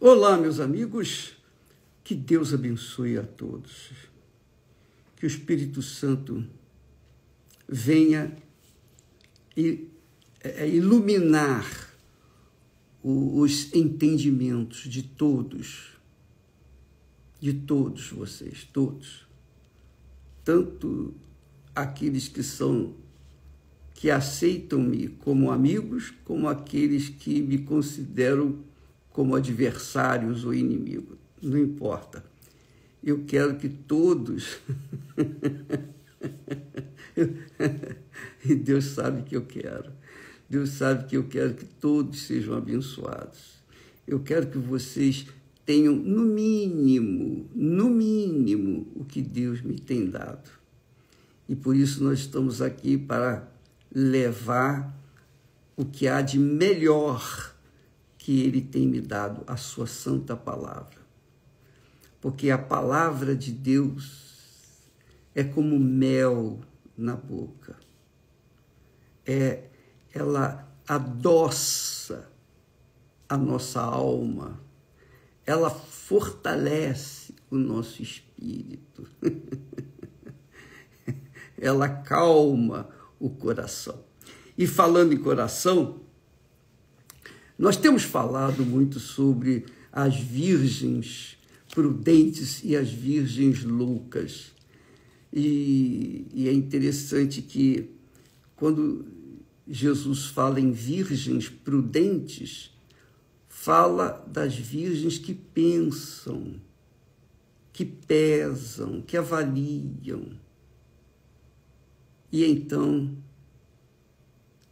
Olá, meus amigos, que Deus abençoe a todos, que o Espírito Santo venha iluminar os entendimentos de todos vocês, todos, tanto aqueles que aceitam-me como amigos, como aqueles que me consideram como adversários ou inimigos, não importa. Eu quero que todos, e Deus sabe que eu quero, Deus sabe que eu quero que todos sejam abençoados. Eu quero que vocês tenham, no mínimo, o que Deus me tem dado. E por isso nós estamos aqui para levar o que há de melhor que Ele tem me dado, a sua santa palavra. Porque a palavra de Deus é como mel na boca. Ela adoça a nossa alma, ela fortalece o nosso espírito, ela acalma o coração. E falando em coração, nós temos falado muito sobre as virgens prudentes e as virgens loucas. E é interessante que quando Jesus fala em virgens prudentes, fala das virgens que pensam, que pesam, que avaliam. E então,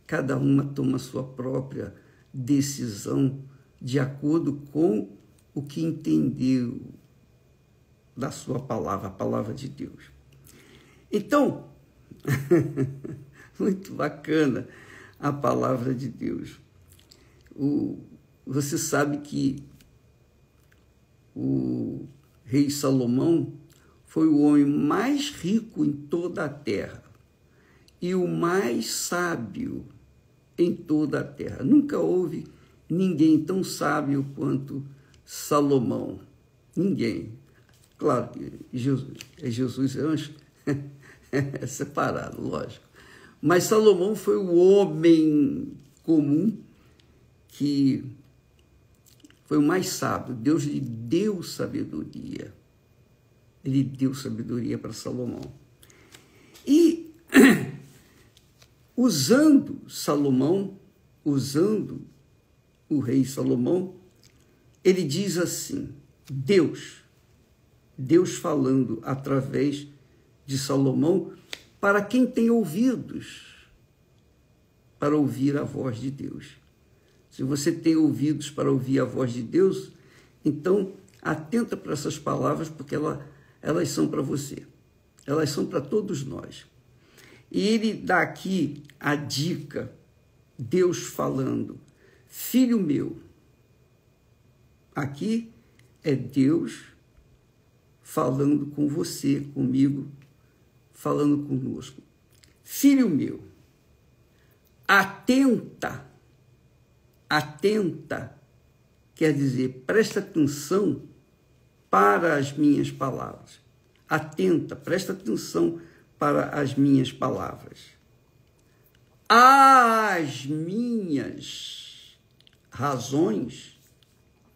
cada uma toma a sua própria decisão de acordo com o que entendeu da sua palavra, a palavra de Deus. Então, muito bacana a palavra de Deus. Você sabe que o rei Salomão foi o homem mais rico em toda a terra e o mais sábio em toda a terra. Nunca houve ninguém tão sábio quanto Salomão. Ninguém. Claro que Jesus é separado, lógico. Mas Salomão foi o homem comum que foi o mais sábio. Deus lhe deu sabedoria. Ele deu sabedoria para Salomão. E usando o rei Salomão, ele diz assim, Deus falando através de Salomão, para quem tem ouvidos para ouvir a voz de Deus. Se você tem ouvidos para ouvir a voz de Deus, então atenta para essas palavras, porque elas são para você, elas são para todos nós. E ele dá aqui a dica, Deus falando, filho meu. Aqui é Deus falando com você, comigo, falando conosco. Filho meu, atenta, quer dizer, presta atenção para as minhas palavras. Atenta, presta atenção para as minhas palavras. As minhas razões,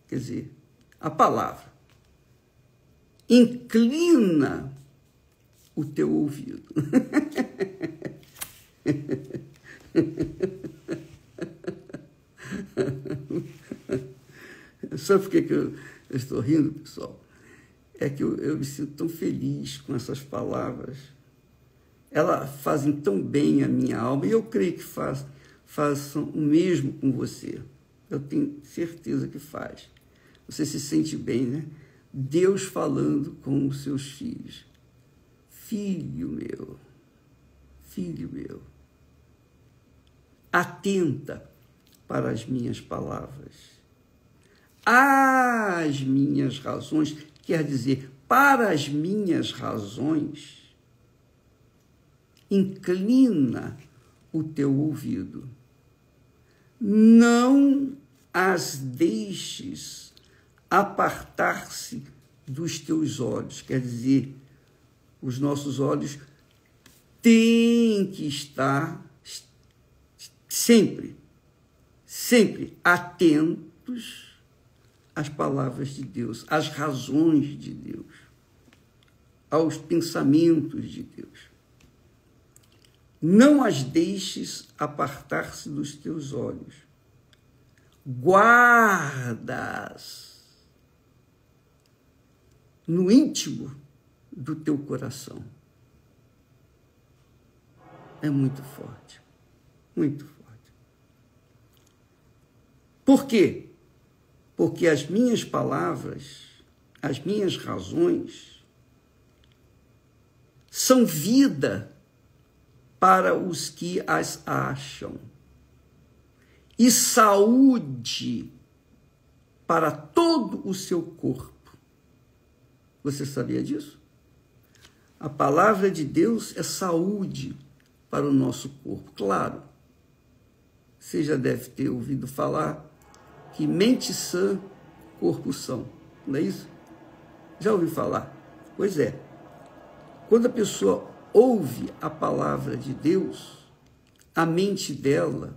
quer dizer, a palavra, inclina o teu ouvido. Sabe por que eu estou rindo, pessoal? É que eu me sinto tão feliz com essas palavras. Elas fazem tão bem a minha alma, e eu creio que façam o mesmo com você. Eu tenho certeza que faz. Você se sente bem, né? Deus falando com os seus filhos. Filho meu, atenta para as minhas palavras. As minhas razões, quer dizer, para as minhas razões, inclina o teu ouvido. Não as deixes apartar-se dos teus olhos. Quer dizer, os nossos olhos têm que estar sempre atentos às palavras de Deus, às razões de Deus, aos pensamentos de Deus. Não as deixes apartar-se dos teus olhos. Guarda-as no íntimo do teu coração. É muito forte, muito forte. Por quê? Porque as minhas palavras, as minhas razões, são vida para os que as acham e saúde para todo o seu corpo. Você sabia disso? A palavra de Deus é saúde para o nosso corpo. Claro, você já deve ter ouvido falar que mente sã, corpo são. Não é isso? Já ouviu falar? Pois é. Quando a pessoa ouve a palavra de Deus, a mente dela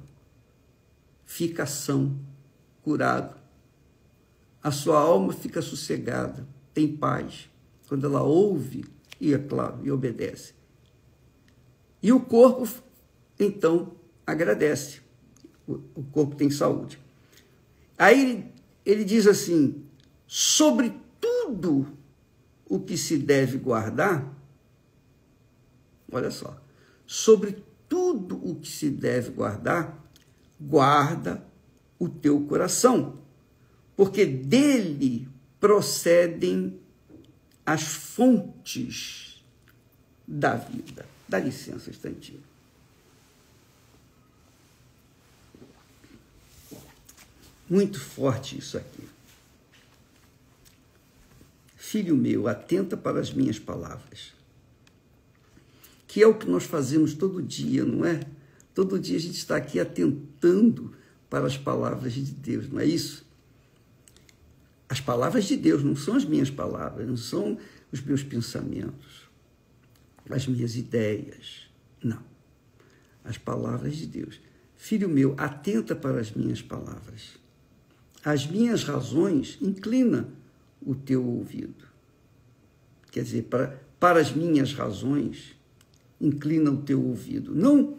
fica sã, curada. A sua alma fica sossegada, tem paz. Quando ela ouve, e é claro, e obedece. E o corpo, então, agradece. O corpo tem saúde. Aí ele diz assim, sobre tudo o que se deve guardar, olha só, sobre tudo o que se deve guardar, guarda o teu coração, porque dele procedem as fontes da vida. Dá licença um instantinho. Muito forte isso aqui. Filho meu, atenta para as minhas palavras, que é o que nós fazemos todo dia, não é? Todo dia a gente está aqui atentando para as palavras de Deus, não é isso? As palavras de Deus não são as minhas palavras, não são os meus pensamentos, as minhas ideias, não. As palavras de Deus. Filho meu, atenta para as minhas palavras. As minhas razões, inclina o teu ouvido. Quer dizer, para as minhas razões, inclina o teu ouvido. Não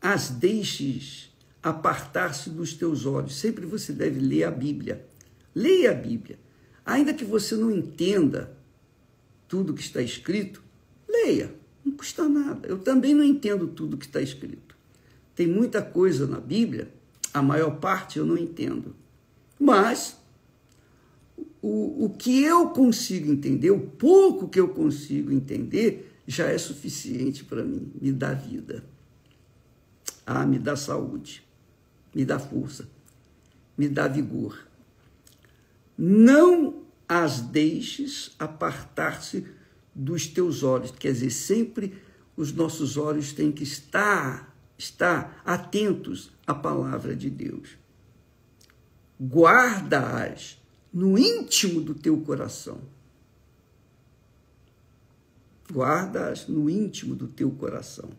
as deixes apartar-se dos teus olhos. Sempre você deve ler a Bíblia. Leia a Bíblia. Ainda que você não entenda tudo que está escrito, leia. Não custa nada. Eu também não entendo tudo que está escrito. Tem muita coisa na Bíblia, a maior parte eu não entendo. Mas o que eu consigo entender, o pouco que eu consigo entender, já é suficiente para mim. Me dá vida. Me dá saúde. Me dá força. Me dá vigor. Não as deixes apartar-se dos teus olhos. Quer dizer, sempre os nossos olhos têm que estar atentos à palavra de Deus. Guarda-as no íntimo do teu coração. Guarda-as no íntimo do teu coração.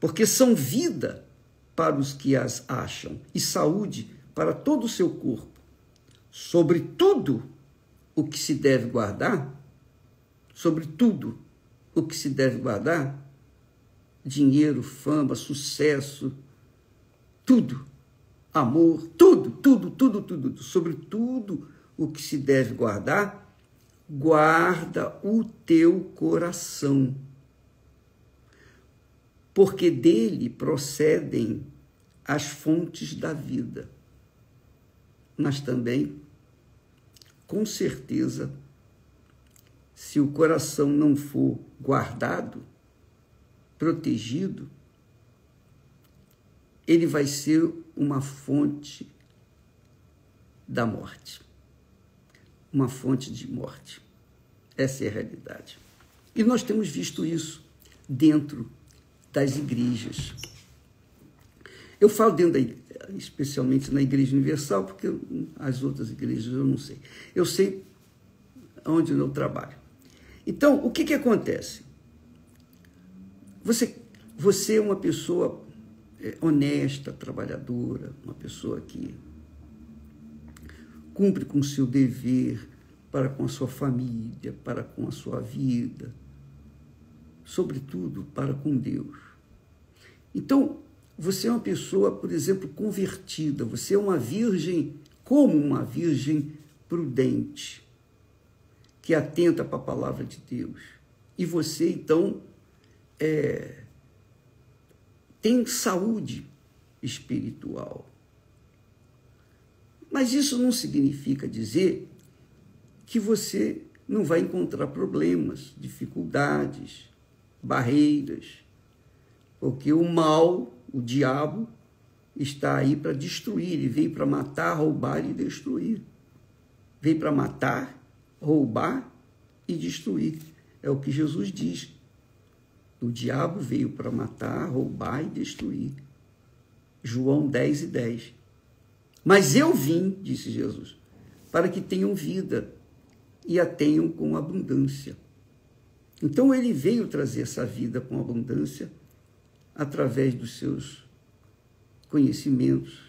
Porque são vida para os que as acham e saúde para todo o seu corpo. Sobre tudo o que se deve guardar, sobre tudo o que se deve guardar, dinheiro, fama, sucesso, tudo, amor, tudo, sobre tudo o que se deve guardar, guarda o teu coração, porque dele procedem as fontes da vida. Mas também, com certeza, se o coração não for guardado, protegido, ele vai ser uma fonte da morte. Uma fonte de morte. Essa é a realidade. E nós temos visto isso dentro das igrejas. Eu falo dentro especialmente na Igreja Universal, porque as outras igrejas eu não sei. Eu sei onde eu trabalho. Então, o que acontece? Você é uma pessoa honesta, trabalhadora, uma pessoa que cumpre com o seu dever para com a sua família, para com a sua vida, sobretudo para com Deus. Então, você é uma pessoa, por exemplo, convertida, você é uma virgem, como uma virgem prudente, que atenta para a palavra de Deus. E você, então, tem saúde espiritual. Mas isso não significa dizer que você não vai encontrar problemas, dificuldades, barreiras, porque o mal, o diabo, está aí para destruir, ele veio para matar, roubar e destruir. Veio para matar, roubar e destruir. É o que Jesus diz. O diabo veio para matar, roubar e destruir. João 10:10. Mas eu vim, disse Jesus, para que tenham vida e a tenham com abundância. Então ele veio trazer essa vida com abundância através dos seus conhecimentos,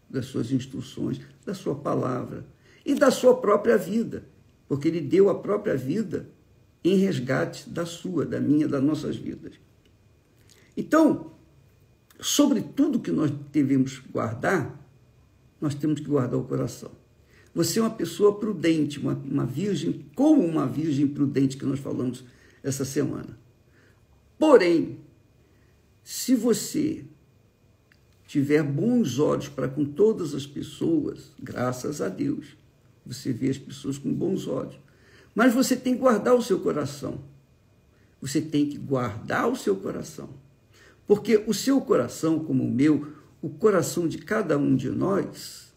das suas instruções, da sua palavra e da sua própria vida, porque ele deu a própria vida em resgate da sua, da minha, das nossas vidas. Então, sobre tudo que nós devemos guardar, nós temos que guardar o coração. Você é uma pessoa prudente, uma virgem, como uma virgem prudente que nós falamos essa semana. Porém, se você tiver bons olhos para com todas as pessoas, graças a Deus, você vê as pessoas com bons olhos. Mas você tem que guardar o seu coração. Você tem que guardar o seu coração. Porque o seu coração, como o meu, o coração de cada um de nós,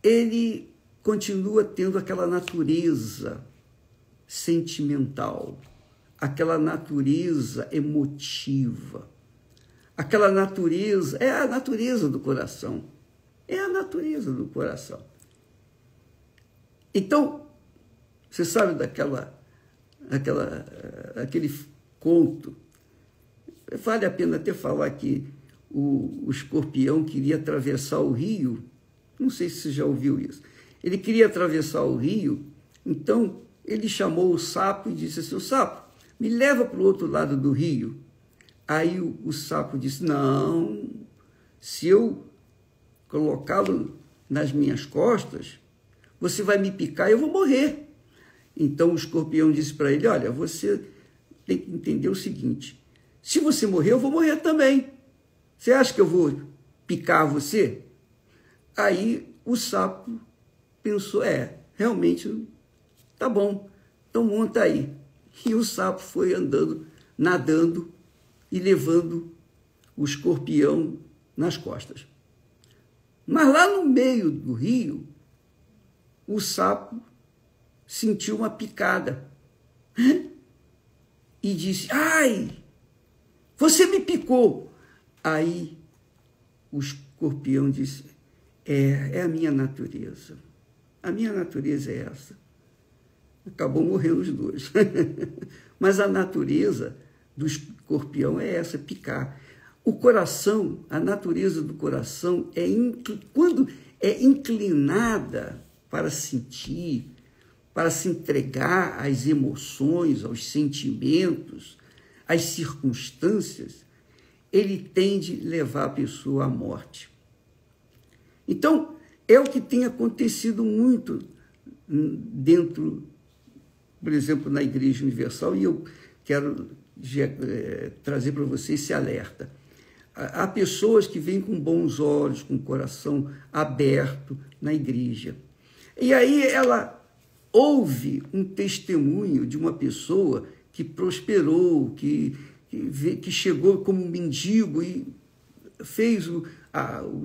ele continua tendo aquela natureza sentimental, aquela natureza emotiva, aquela natureza, é a natureza do coração, é a natureza do coração. Então, você sabe aquele conto, vale a pena até falar que o escorpião queria atravessar o rio, não sei se você já ouviu isso, ele queria atravessar o rio, então ele chamou o sapo e disse assim, o sapo, me leva para o outro lado do rio. Aí o sapo disse, não, se eu colocá-lo nas minhas costas, você vai me picar e eu vou morrer. Então o escorpião disse para ele, olha, você tem que entender o seguinte, se você morrer, eu vou morrer também. Você acha que eu vou picar você? Aí o sapo pensou, realmente, tá bom, então monta aí. E o sapo foi andando, nadando e levando o escorpião nas costas. Mas lá no meio do rio, o sapo sentiu uma picada e disse, ai, você me picou. Aí o escorpião disse, é a minha natureza. A minha natureza é essa. Acabou morrendo os dois. Mas a natureza do escorpião é essa, picar. O coração, a natureza do coração, quando é inclinada para sentir, para se entregar às emoções, aos sentimentos, às circunstâncias, ele tende a levar a pessoa à morte. Então, é o que tem acontecido muito dentro, por exemplo, na Igreja Universal, e eu quero trazer para você esse alerta. Há pessoas que vêm com bons olhos, com o coração aberto na igreja. E aí ela ouve um testemunho de uma pessoa que prosperou, que chegou como mendigo e fez o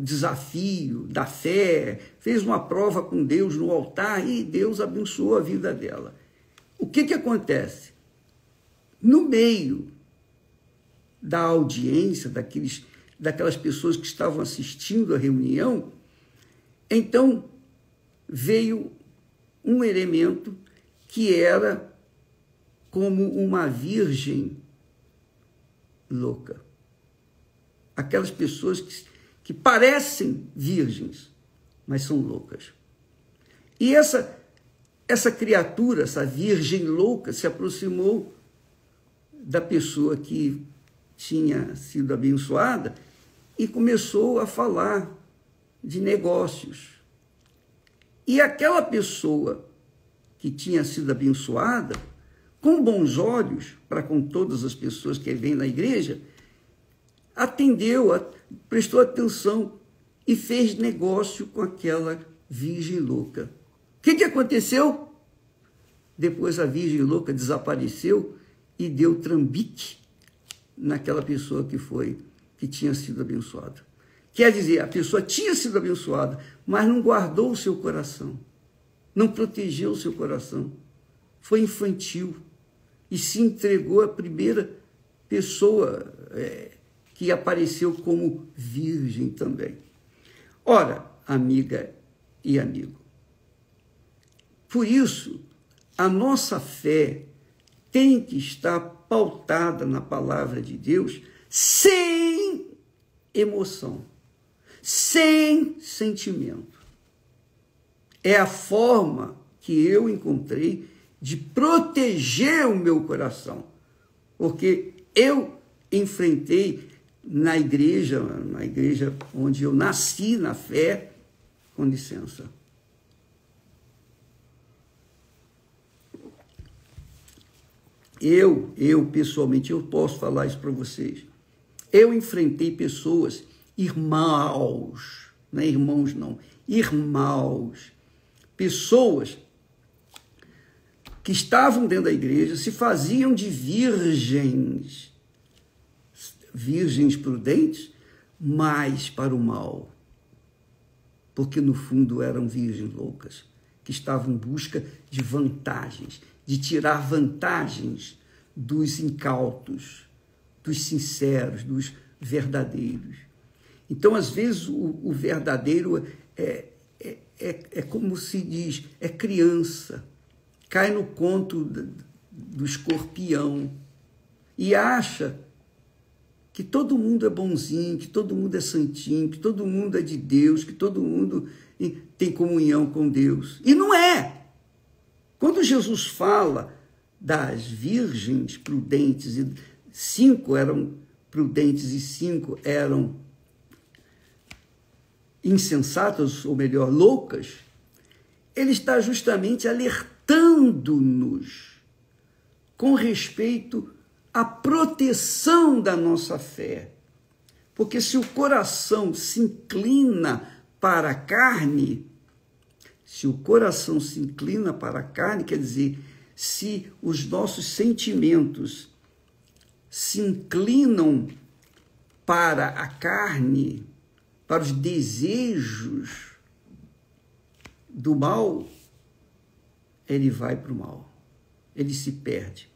desafio da fé, fez uma prova com Deus no altar e Deus abençoou a vida dela. O que acontece? No meio da audiência, daquelas pessoas que estavam assistindo a reunião, então veio um elemento que era como uma virgem louca. Aquelas pessoas que parecem virgens, mas são loucas. E essa criatura, essa virgem louca, se aproximou da pessoa que tinha sido abençoada e começou a falar de negócios. E aquela pessoa que tinha sido abençoada, com bons olhos, para com todas as pessoas que vêm na igreja, atendeu, prestou atenção e fez negócio com aquela virgem louca. O que aconteceu? Depois a virgem louca desapareceu e deu trambique naquela pessoa que tinha sido abençoada. Quer dizer, a pessoa tinha sido abençoada, mas não guardou o seu coração, não protegeu o seu coração, foi infantil e se entregou à primeira pessoa que apareceu como virgem também. Ora, amiga e amigo, por isso, a nossa fé tem que estar pautada na palavra de Deus sem emoção, sem sentimento. É a forma que eu encontrei de proteger o meu coração, porque eu enfrentei na igreja onde eu nasci na fé, com licença. Eu pessoalmente, eu posso falar isso para vocês. Eu enfrentei pessoas, irmãos, não é irmãos não, irmãos, pessoas que estavam dentro da igreja, se faziam de virgens prudentes, mas para o mal, porque no fundo eram virgens loucas, que estavam em busca de vantagens, de tirar vantagens dos incautos, dos sinceros, dos verdadeiros. Então, às vezes, o verdadeiro é como se diz, é criança, cai no conto do escorpião e acha que todo mundo é bonzinho, que todo mundo é santinho, que todo mundo é de Deus, que todo mundo tem comunhão com Deus. E não é! Quando Jesus fala das virgens prudentes, e 5 eram prudentes e 5 eram insensatas, ou melhor, loucas, ele está justamente alertando-nos com respeito à proteção da nossa fé. Porque se o coração se inclina para a carne, quer dizer, se os nossos sentimentos se inclinam para a carne, para os desejos do mal, ele vai para o mal, ele se perde.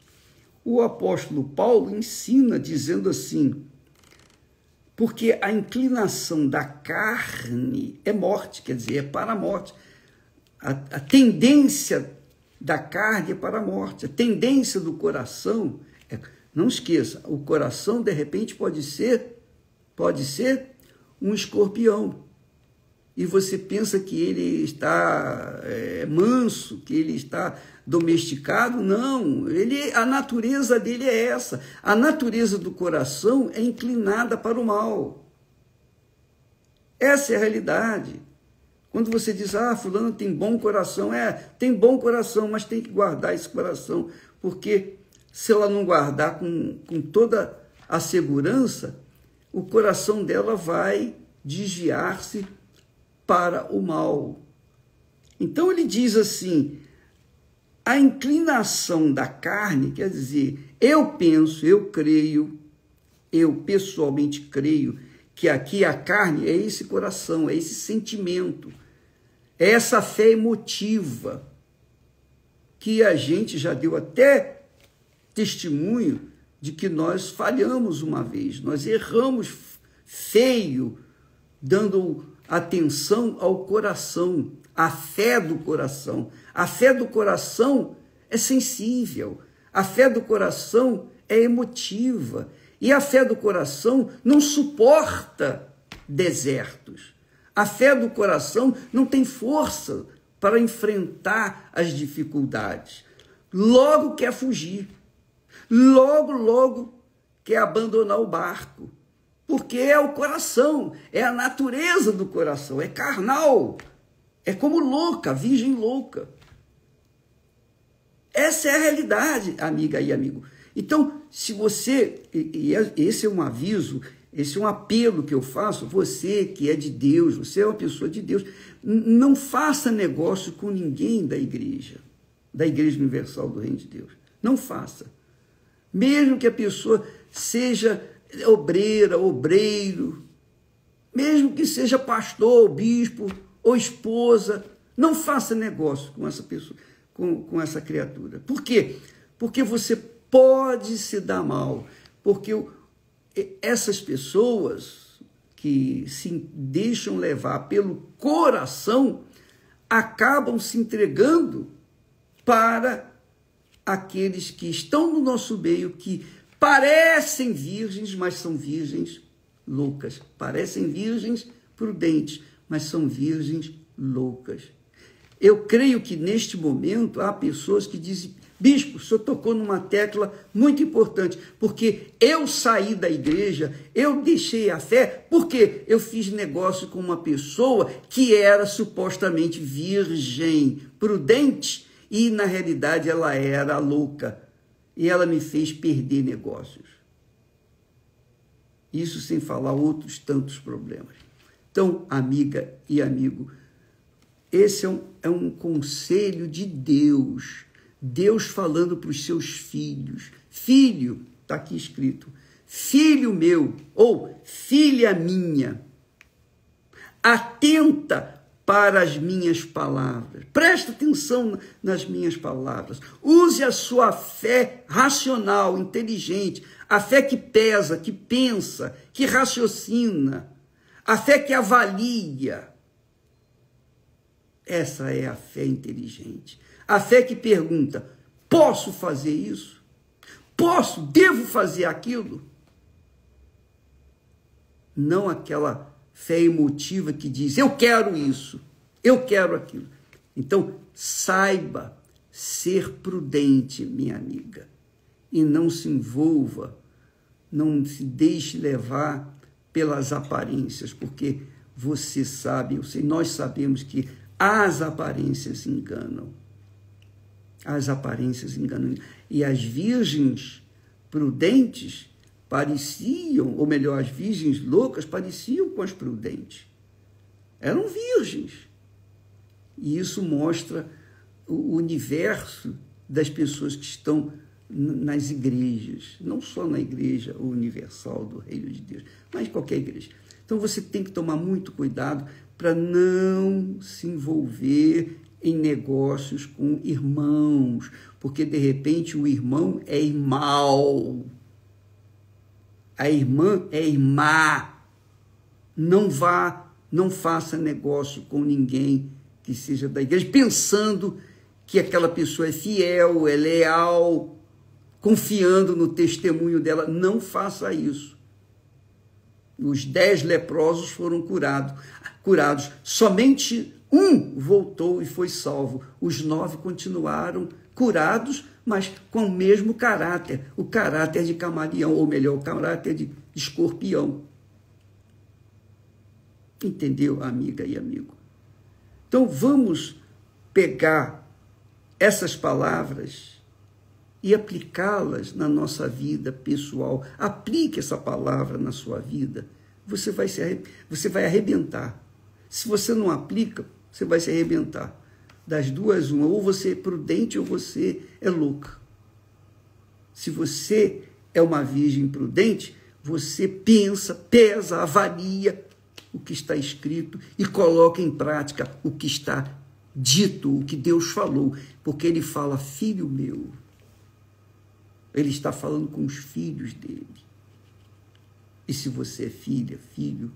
O apóstolo Paulo ensina dizendo assim, porque a inclinação da carne é morte, quer dizer, é para a morte. A tendência da carne é para a morte, a tendência do coração, não esqueça, o coração de repente pode ser um escorpião, e você pensa que ele está manso, que ele está domesticado, não, a natureza dele é essa, a natureza do coração é inclinada para o mal, essa é a realidade. Quando você diz, fulano tem bom coração, tem bom coração, mas tem que guardar esse coração, porque se ela não guardar com toda a segurança, o coração dela vai desviar-se para o mal. Então ele diz assim, a inclinação da carne, quer dizer, eu penso, eu creio, eu pessoalmente creio, que aqui a carne é esse coração, é esse sentimento, é essa fé emotiva, que a gente já deu até testemunho de que nós falhamos uma vez, nós erramos feio, dando atenção ao coração, à fé do coração. A fé do coração é sensível, a fé do coração é emotiva, e a fé do coração não suporta desertos. A fé do coração não tem força para enfrentar as dificuldades. Logo quer fugir, logo quer abandonar o barco, porque é o coração, é a natureza do coração, é carnal, é como louca, virgem louca. Essa é a realidade, amiga e amigo. Então, se você, esse é um aviso, esse é um apelo que eu faço, você que é de Deus, você é uma pessoa de Deus, não faça negócio com ninguém da Igreja Universal do Reino de Deus. Não faça. Mesmo que a pessoa seja obreira, obreiro, mesmo que seja pastor, bispo ou esposa, não faça negócio com essa pessoa, com essa criatura. Por quê? Porque você pode se dar mal, porque essas pessoas que se deixam levar pelo coração acabam se entregando para aqueles que estão no nosso meio, que parecem virgens, mas são virgens loucas. Parecem virgens prudentes, mas são virgens loucas. Eu creio que neste momento há pessoas que dizem: bispo, o senhor tocou numa tecla muito importante, porque eu saí da igreja, eu deixei a fé, porque eu fiz negócio com uma pessoa que era supostamente virgem, prudente, e na realidade ela era louca, e ela me fez perder negócios. Isso sem falar outros tantos problemas. Então, amiga e amigo, esse é um conselho de Deus. Deus falando para os seus filhos. Filho, está aqui escrito, filho meu, ou filha minha, atenta para as minhas palavras. Presta atenção nas minhas palavras. Use a sua fé racional, inteligente, a fé que pesa, que pensa, que raciocina, a fé que avalia. Essa é a fé inteligente. A fé que pergunta: posso fazer isso? Posso? Devo fazer aquilo? Não aquela fé emotiva que diz: eu quero isso, eu quero aquilo. Então, saiba ser prudente, minha amiga, e não se envolva, não se deixe levar pelas aparências, porque você sabe, nós sabemos que as aparências enganam. As aparências enganam. E as virgens prudentes pareciam, ou melhor, as virgens loucas pareciam com as prudentes. Eram virgens. E isso mostra o universo das pessoas que estão nas igrejas, não só na Igreja Universal do Reino de Deus, mas qualquer igreja. Então você tem que tomar muito cuidado para não se envolver em negócios com irmãos, porque de repente o irmão é irmão, a irmã é irmã. Não faça negócio com ninguém que seja da igreja, pensando que aquela pessoa é fiel, é leal, confiando no testemunho dela. Não faça isso. Os 10 leprosos foram curados. Somente um voltou e foi salvo. Os 9 continuaram curados, mas com o mesmo caráter. O caráter de camaleão, ou melhor, o caráter de escorpião. Entendeu, amiga e amigo? Então, vamos pegar essas palavras e aplicá-las na nossa vida pessoal. Aplique essa palavra na sua vida, você vai arrebentar. Se você não aplica, você vai se arrebentar. Das duas, uma, ou você é prudente ou você é louca. Se você é uma virgem prudente, você pensa, pesa, avalia o que está escrito e coloca em prática o que está dito, o que Deus falou, porque ele fala: filho meu. Ele está falando com os filhos dele. E se você é filha, filho,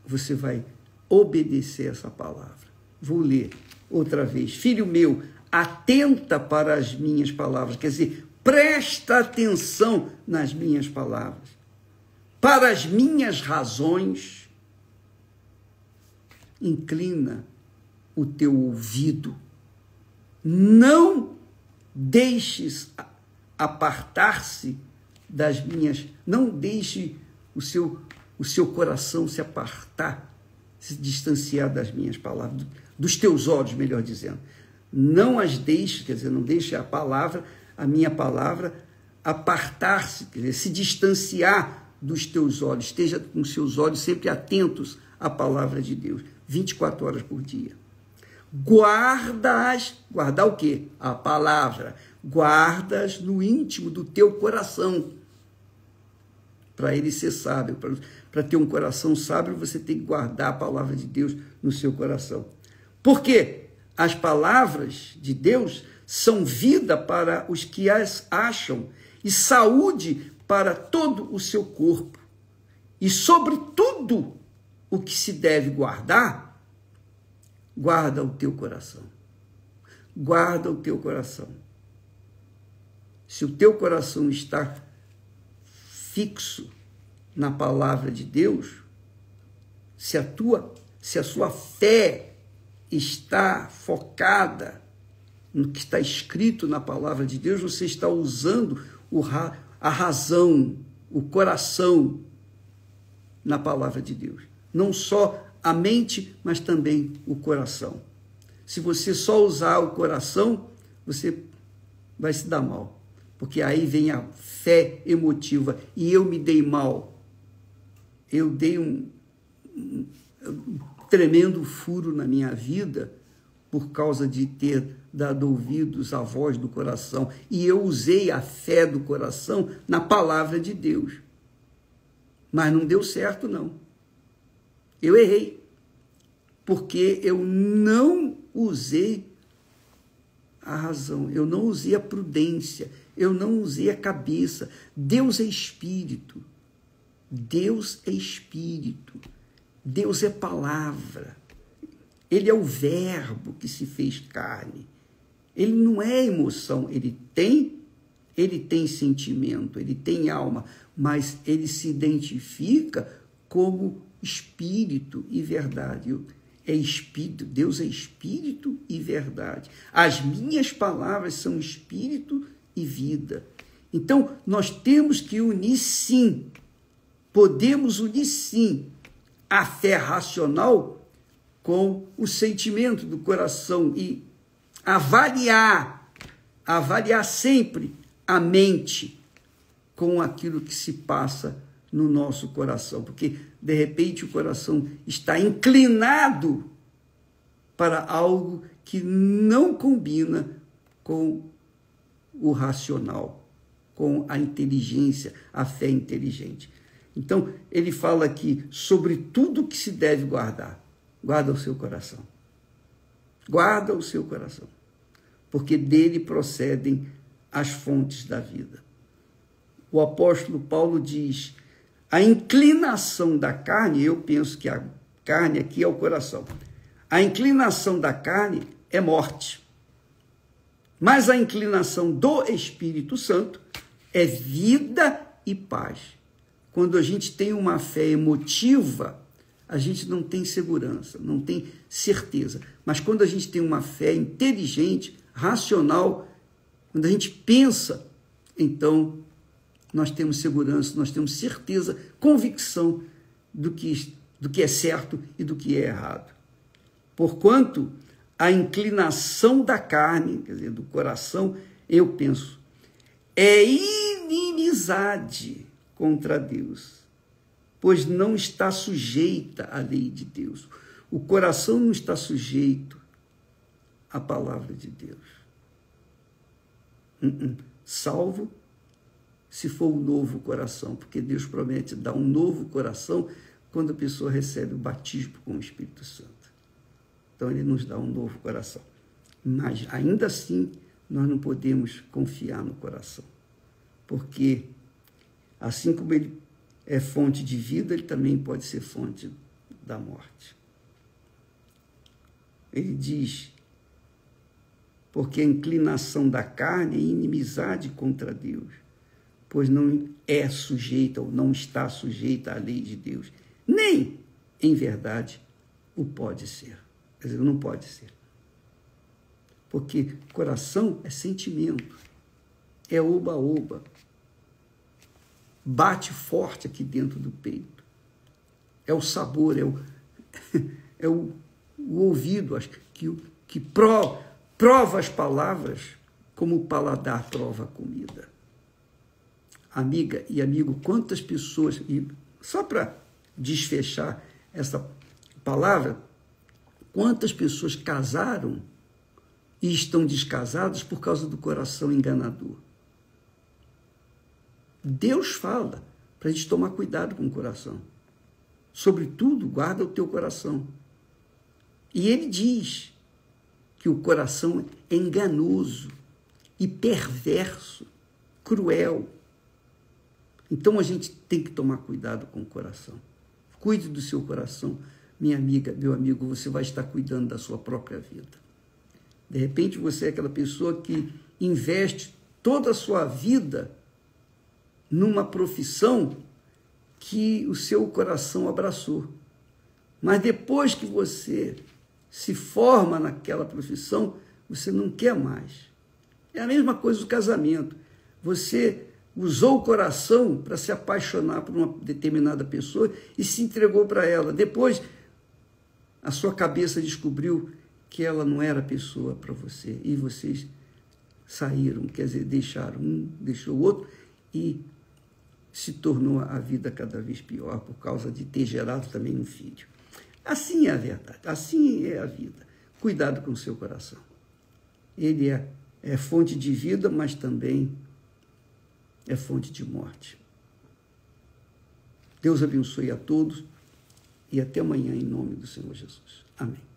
você vai obedecer essa palavra. Vou ler outra vez. Filho meu, atenta para as minhas palavras. Quer dizer, presta atenção nas minhas palavras. Para as minhas razões, inclina o teu ouvido. Não deixes apartar-se das minhas, não deixe o seu coração se apartar, se distanciar das minhas palavras, dos teus olhos, melhor dizendo. Não as deixe, quer dizer, não deixe a minha palavra, apartar-se, quer dizer, se distanciar dos teus olhos. Esteja com seus olhos sempre atentos à palavra de Deus, 24 horas por dia. Guarda-as, guardar o quê? A palavra. Guarda-as no íntimo do teu coração, para ele ser sábio. Para ter um coração sábio, você tem que guardar a palavra de Deus no seu coração. Por quê? As palavras de Deus são vida para os que as acham e saúde para todo o seu corpo. E sobre tudo o que se deve guardar, guarda o teu coração. Guarda o teu coração. Se o teu coração está fixo na palavra de Deus, se a sua fé está focada no que está escrito na palavra de Deus, você está usando a razão, o coração na palavra de Deus. Não só a mente, mas também o coração. Se você só usar o coração, você vai se dar mal. Porque aí vem a fé emotiva. E eu me dei mal. Eu dei um tremendo furo na minha vida por causa de ter dado ouvidos à voz do coração. E eu usei a fé do coração na palavra de Deus. Mas não deu certo, não. Eu errei. Porque eu não usei a razão, eu não usei a prudência, eu não usei a cabeça. Deus é espírito. Deus é espírito. Deus é palavra. Ele é o verbo que se fez carne. Ele não é emoção, ele tem sentimento, ele tem alma, mas ele se identifica como espírito e verdade. É espírito, Deus é espírito e verdade. As minhas palavras são espírito e vida. Então, nós temos que unir sim, podemos unir sim a fé racional com o sentimento do coração e avaliar sempre a mente com aquilo que se passa no nosso coração, porque de repente o coração está inclinado para algo que não combina com o racional, com a inteligência, a fé inteligente. Então, ele fala aqui sobre tudo que se deve guardar. Guarda o seu coração. Guarda o seu coração, porque dele procedem as fontes da vida. O apóstolo Paulo diz: a inclinação da carne, eu penso que a carne aqui é o coração. A inclinação da carne é morte. Mas a inclinação do Espírito Santo é vida e paz. Quando a gente tem uma fé emotiva, a gente não tem segurança, não tem certeza. Mas quando a gente tem uma fé inteligente, racional, quando a gente pensa, então nós temos segurança, nós temos certeza, convicção do que é certo e do que é errado. Porquanto a inclinação da carne, quer dizer, do coração, eu penso, é inimizade contra Deus, pois não está sujeita à lei de Deus. O coração não está sujeito à palavra de Deus. Salvo se for um novo coração, porque Deus promete dar um novo coração quando a pessoa recebe o batismo com o Espírito Santo. Então, ele nos dá um novo coração. Mas, ainda assim, nós não podemos confiar no coração. Porque, assim como ele é fonte de vida, ele também pode ser fonte da morte. Ele diz, porque a inclinação da carne é inimizade contra Deus, pois não é sujeita ou não está sujeita à lei de Deus, nem, em verdade, o pode ser. Quer dizer, não pode ser. Porque coração é sentimento, é oba-oba, bate forte aqui dentro do peito, é o sabor, é o ouvido que prova as palavras como o paladar prova a comida. Amiga e amigo, quantas pessoas, e só para desfechar essa palavra, quantas pessoas casaram e estão descasadas por causa do coração enganador? Deus fala para a gente tomar cuidado com o coração. Sobretudo, guarda o teu coração. E ele diz que o coração é enganoso e perverso, cruel. Então a gente tem que tomar cuidado com o coração. Cuide do seu coração, minha amiga, meu amigo, você vai estar cuidando da sua própria vida. De repente você é aquela pessoa que investe toda a sua vida numa profissão que o seu coração abraçou. Mas depois que você se forma naquela profissão, você não quer mais. É a mesma coisa do casamento. Você usou o coração para se apaixonar por uma determinada pessoa e se entregou para ela. Depois, a sua cabeça descobriu que ela não era pessoa para você. E vocês saíram, quer dizer, deixaram um, deixou o outro, e se tornou a vida cada vez pior por causa de ter gerado também um filho. Assim é a verdade, assim é a vida. Cuidado com o seu coração. Ele é fonte de vida, mas também é fonte de morte. Deus abençoe a todos e até amanhã em nome do Senhor Jesus. Amém.